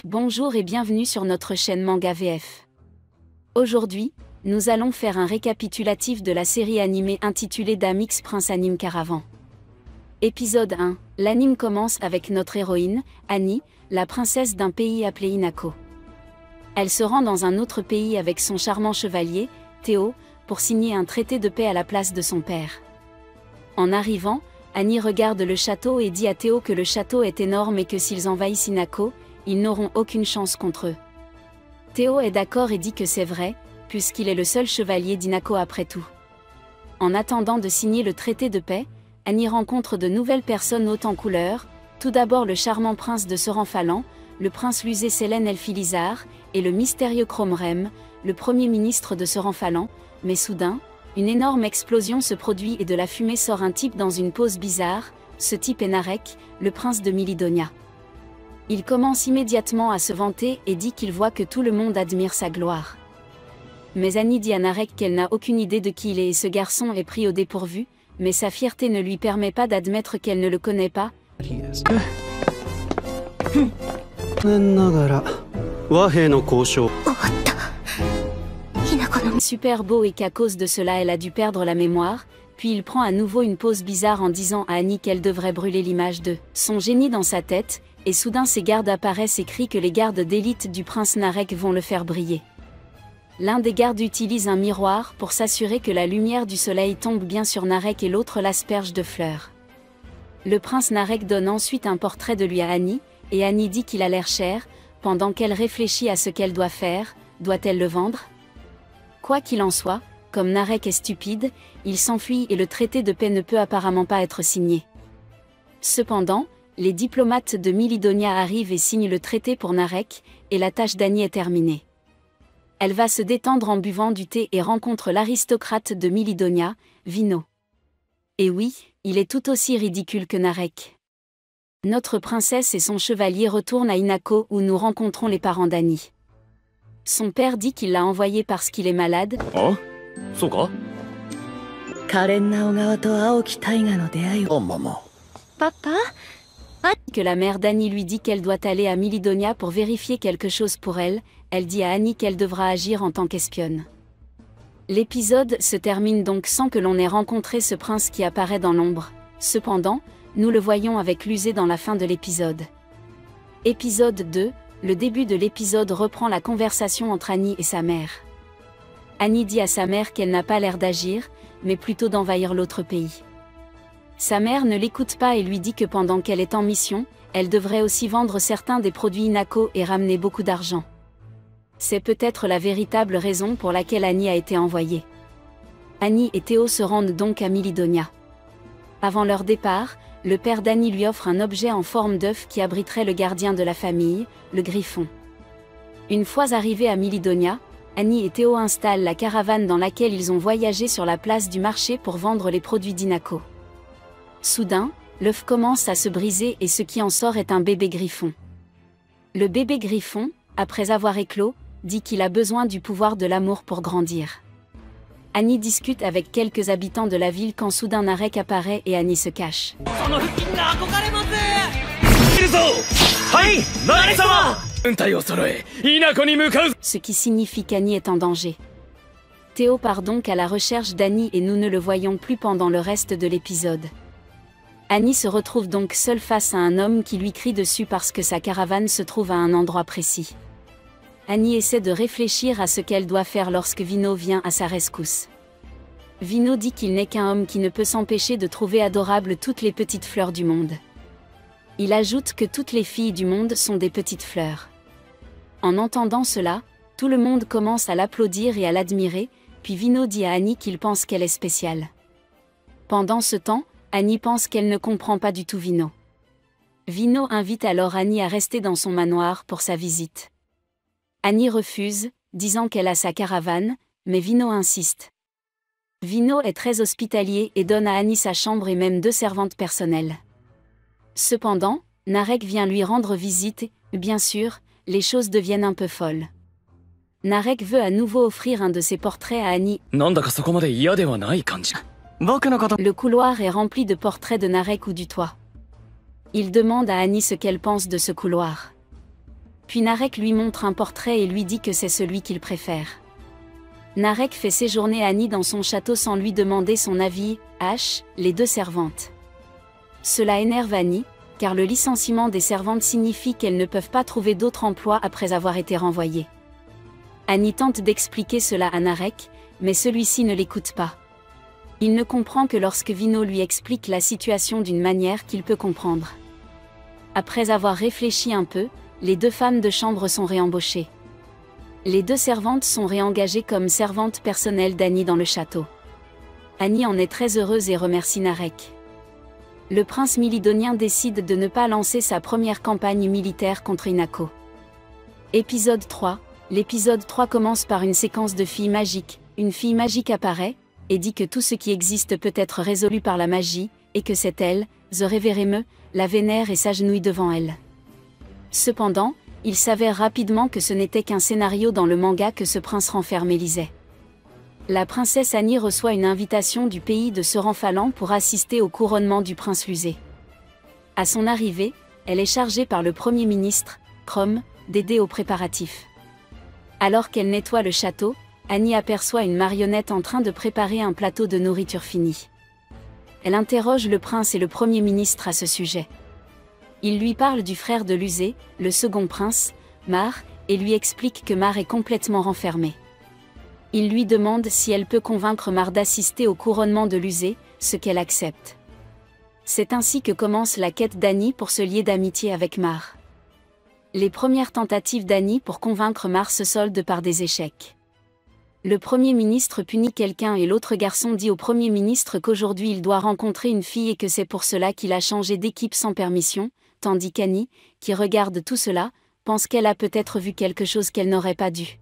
Bonjour et bienvenue sur notre chaîne Manga VF. Aujourd'hui, nous allons faire un récapitulatif de la série animée intitulée Damix Prince Anime Caravan. Épisode 1, l'anime commence avec notre héroïne, Annie, la princesse d'un pays appelé Hinako. Elle se rend dans un autre pays avec son charmant chevalier, Théo, pour signer un traité de paix à la place de son père. En arrivant, Annie regarde le château et dit à Théo que le château est énorme et que s'ils envahissent Hinako, ils n'auront aucune chance contre eux. Théo est d'accord et dit que c'est vrai, puisqu'il est le seul chevalier d'Hinako après tout. En attendant de signer le traité de paix, Annie rencontre de nouvelles personnes hautes en couleur, tout d'abord le charmant prince de Serenfalan, le prince Lusé Sélène Elphilizar, et le mystérieux Chromrem, le premier ministre de Serenfalan, mais soudain, une énorme explosion se produit et de la fumée sort un type dans une pose bizarre, ce type est Narek, le prince de Mylidonia. Il commence immédiatement à se vanter et dit qu'il voit que tout le monde admire sa gloire. Mais Annie dit à Narek qu'elle n'a aucune idée de qui il est et ce garçon est pris au dépourvu, mais sa fierté ne lui permet pas d'admettre qu'elle ne le connaît pas. Super beau et qu'à cause de cela elle a dû perdre la mémoire, puis il prend à nouveau une pose bizarre en disant à Annie qu'elle devrait brûler l'image de son génie dans sa tête, et soudain ses gardes apparaissent et crient que les gardes d'élite du prince Narek vont le faire briller. L'un des gardes utilise un miroir pour s'assurer que la lumière du soleil tombe bien sur Narek et l'autre l'asperge de fleurs. Le prince Narek donne ensuite un portrait de lui à Annie, et Annie dit qu'il a l'air cher, pendant qu'elle réfléchit à ce qu'elle doit faire, doit-elle le vendre ? Quoi qu'il en soit, comme Narek est stupide, il s'enfuit et le traité de paix ne peut apparemment pas être signé. Cependant, les diplomates de Mylidonia arrivent et signent le traité pour Narek, et la tâche d'Annie est terminée. Elle va se détendre en buvant du thé et rencontre l'aristocrate de Mylidonia, Vino. Et oui, il est tout aussi ridicule que Narek. Notre princesse et son chevalier retournent à Hinako où nous rencontrons les parents d'Annie. Son père dit qu'il l'a envoyé parce qu'il est malade. Oh, Papa? Que la mère d'Annie lui dit qu'elle doit aller à Mylidonia pour vérifier quelque chose pour elle, elle dit à Annie qu'elle devra agir en tant qu'espionne. L'épisode se termine donc sans que l'on ait rencontré ce prince qui apparaît dans l'ombre. Cependant, nous le voyons avec Lusé dans la fin de l'épisode. Épisode 2. Le début de l'épisode reprend la conversation entre Annie et sa mère. Annie dit à sa mère qu'elle n'a pas l'air d'agir, mais plutôt d'envahir l'autre pays. Sa mère ne l'écoute pas et lui dit que pendant qu'elle est en mission, elle devrait aussi vendre certains des produits Hinako et ramener beaucoup d'argent. C'est peut-être la véritable raison pour laquelle Annie a été envoyée. Annie et Théo se rendent donc à Mylidonia. Avant leur départ, le père d'Annie lui offre un objet en forme d'œuf qui abriterait le gardien de la famille, le griffon. Une fois arrivés à Mylidonia, Annie et Théo installent la caravane dans laquelle ils ont voyagé sur la place du marché pour vendre les produits d'Hinako. Soudain, l'œuf commence à se briser et ce qui en sort est un bébé griffon. Le bébé griffon, après avoir éclos, dit qu'il a besoin du pouvoir de l'amour pour grandir. Annie discute avec quelques habitants de la ville quand soudain Narek apparaît et Annie se cache. Ce qui signifie qu'Annie est en danger. Théo part donc à la recherche d'Annie et nous ne le voyons plus pendant le reste de l'épisode. Annie se retrouve donc seule face à un homme qui lui crie dessus parce que sa caravane se trouve à un endroit précis. Annie essaie de réfléchir à ce qu'elle doit faire lorsque Vino vient à sa rescousse. Vino dit qu'il n'est qu'un homme qui ne peut s'empêcher de trouver adorables toutes les petites fleurs du monde. Il ajoute que toutes les filles du monde sont des petites fleurs. En entendant cela, tout le monde commence à l'applaudir et à l'admirer, puis Vino dit à Annie qu'il pense qu'elle est spéciale. Pendant ce temps, Annie pense qu'elle ne comprend pas du tout Vino. Vino invite alors Annie à rester dans son manoir pour sa visite. Annie refuse, disant qu'elle a sa caravane, mais Vino insiste. Vino est très hospitalier et donne à Annie sa chambre et même 2 servantes personnelles. Cependant, Narek vient lui rendre visite, et, bien sûr, les choses deviennent un peu folles. Narek veut à nouveau offrir un de ses portraits à Annie. Le couloir est rempli de portraits de Narek ou du toit. Il demande à Annie ce qu'elle pense de ce couloir. Puis Narek lui montre un portrait et lui dit que c'est celui qu'il préfère. Narek fait séjourner Annie dans son château sans lui demander son avis, les deux servantes. Cela énerve Annie, car le licenciement des servantes signifie qu'elles ne peuvent pas trouver d'autre emploi après avoir été renvoyées. Annie tente d'expliquer cela à Narek, mais celui-ci ne l'écoute pas. Il ne comprend que lorsque Vino lui explique la situation d'une manière qu'il peut comprendre. Après avoir réfléchi un peu, les deux femmes de chambre sont réembauchées. Les deux servantes sont réengagées comme servantes personnelles d'Annie dans le château. Annie en est très heureuse et remercie Narek. Le prince Milidonien décide de ne pas lancer sa première campagne militaire contre Hinako. Épisode 3. L'épisode 3 commence par une séquence de filles magiques. Une fille magique apparaît, et dit que tout ce qui existe peut être résolu par la magie, et que c'est elle, The Révéreme, la vénère et s'agenouille devant elle. Cependant, il s'avère rapidement que ce n'était qu'un scénario dans le manga que ce prince renfermé lisait. La princesse Annie reçoit une invitation du pays de Serenphalan pour assister au couronnement du prince Lusé. À son arrivée, elle est chargée par le premier ministre, Chrome, d'aider aux préparatifs. Alors qu'elle nettoie le château, Annie aperçoit une marionnette en train de préparer un plateau de nourriture finie. Elle interroge le prince et le premier ministre à ce sujet. Il lui parle du frère de Lusé, le second prince, Mar, et lui explique que Mar est complètement renfermé. Il lui demande si elle peut convaincre Mar d'assister au couronnement de Lusé, ce qu'elle accepte. C'est ainsi que commence la quête d'Annie pour se lier d'amitié avec Mar. Les premières tentatives d'Annie pour convaincre Mar se soldent par des échecs. Le premier ministre punit quelqu'un et l'autre garçon dit au premier ministre qu'aujourd'hui il doit rencontrer une fille et que c'est pour cela qu'il a changé d'équipe sans permission, tandis qu'Annie, qui regarde tout cela, pense qu'elle a peut-être vu quelque chose qu'elle n'aurait pas dû.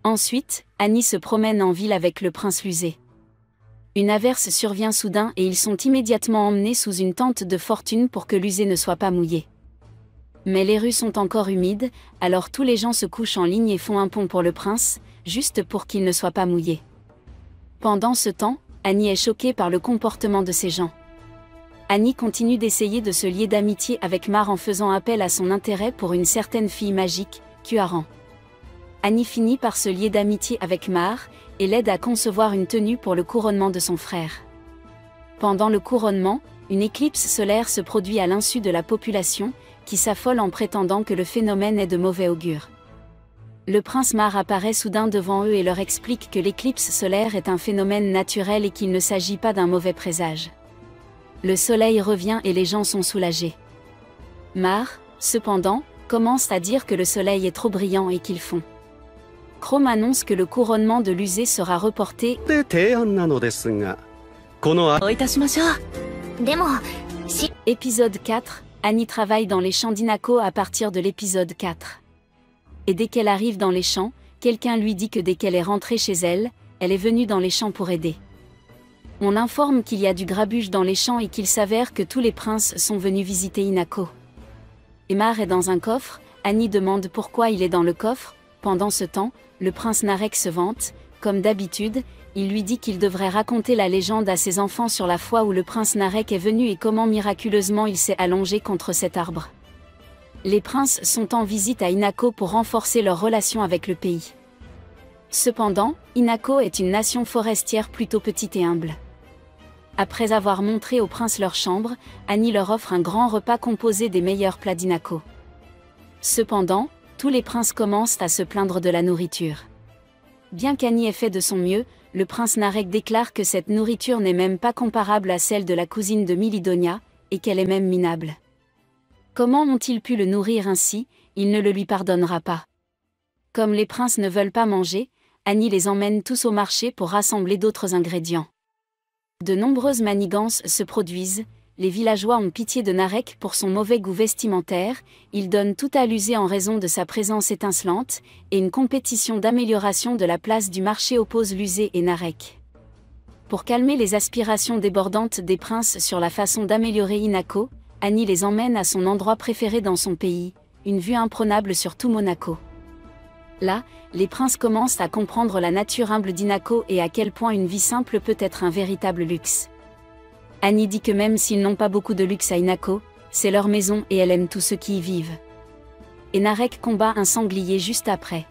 Ensuite, Annie se promène en ville avec le prince Lusé. Une averse survient soudain et ils sont immédiatement emmenés sous une tente de fortune pour que Lusé ne soit pas mouillé. Mais les rues sont encore humides, alors tous les gens se couchent en ligne et font un pont pour le prince, juste pour qu'il ne soit pas mouillé. Pendant ce temps, Annie est choquée par le comportement de ces gens. Annie continue d'essayer de se lier d'amitié avec Mar en faisant appel à son intérêt pour une certaine fille magique, Kuaran. Annie finit par se lier d'amitié avec Mar, et l'aide à concevoir une tenue pour le couronnement de son frère. Pendant le couronnement, une éclipse solaire se produit à l'insu de la population, qui s'affole en prétendant que le phénomène est de mauvais augure. Le prince Mar apparaît soudain devant eux et leur explique que l'éclipse solaire est un phénomène naturel et qu'il ne s'agit pas d'un mauvais présage. Le soleil revient et les gens sont soulagés. Mar, cependant, commence à dire que le soleil est trop brillant et qu'ils font. Chrome annonce que le couronnement de Lusé sera reporté. Épisode 4, Annie travaille dans les champs d'Hinako à partir de l'épisode 4. Et dès qu'elle arrive dans les champs, quelqu'un lui dit que dès qu'elle est rentrée chez elle, elle est venue dans les champs pour aider. On informe qu'il y a du grabuge dans les champs et qu'il s'avère que tous les princes sont venus visiter Hinako. Mar est dans un coffre, Annie demande pourquoi il est dans le coffre. Pendant ce temps, le prince Narek se vante, comme d'habitude, il lui dit qu'il devrait raconter la légende à ses enfants sur la fois où le prince Narek est venu et comment miraculeusement il s'est allongé contre cet arbre. Les princes sont en visite à Hinako pour renforcer leur relation avec le pays. Cependant, Hinako est une nation forestière plutôt petite et humble. Après avoir montré aux princes leur chambre, Annie leur offre un grand repas composé des meilleurs plats d'Hinako. Cependant, tous les princes commencent à se plaindre de la nourriture. Bien qu'Annie ait fait de son mieux, le prince Narek déclare que cette nourriture n'est même pas comparable à celle de la cousine de Milidonia, et qu'elle est même minable. Comment ont-ils pu le nourrir ainsi? Il ne le lui pardonnera pas. Comme les princes ne veulent pas manger, Annie les emmène tous au marché pour rassembler d'autres ingrédients. De nombreuses manigances se produisent, les villageois ont pitié de Narek pour son mauvais goût vestimentaire, ils donnent tout à Lusé en raison de sa présence étincelante, et une compétition d'amélioration de la place du marché oppose Lusé et Narek. Pour calmer les aspirations débordantes des princes sur la façon d'améliorer Hinako, Annie les emmène à son endroit préféré dans son pays, une vue imprenable sur tout Monaco. Là, les princes commencent à comprendre la nature humble d'Hinako et à quel point une vie simple peut être un véritable luxe. Annie dit que même s'ils n'ont pas beaucoup de luxe à Hinako, C'est leur maison et elle aime tous ceux qui y vivent. Et Narek combat un sanglier juste après.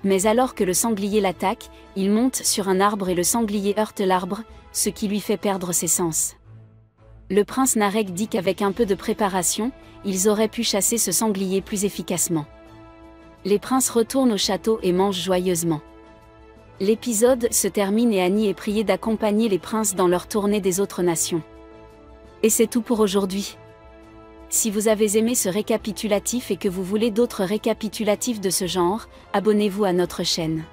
Mais alors que le sanglier l'attaque, il monte sur un arbre et le sanglier heurte l'arbre, ce qui lui fait perdre ses sens. Le prince Narek dit qu'avec un peu de préparation, ils auraient pu chasser ce sanglier plus efficacement. Les princes retournent au château et mangent joyeusement. L'épisode se termine et Annie est priée d'accompagner les princes dans leur tournée des autres nations. Et c'est tout pour aujourd'hui. Si vous avez aimé ce récapitulatif et que vous voulez d'autres récapitulatifs de ce genre, abonnez-vous à notre chaîne.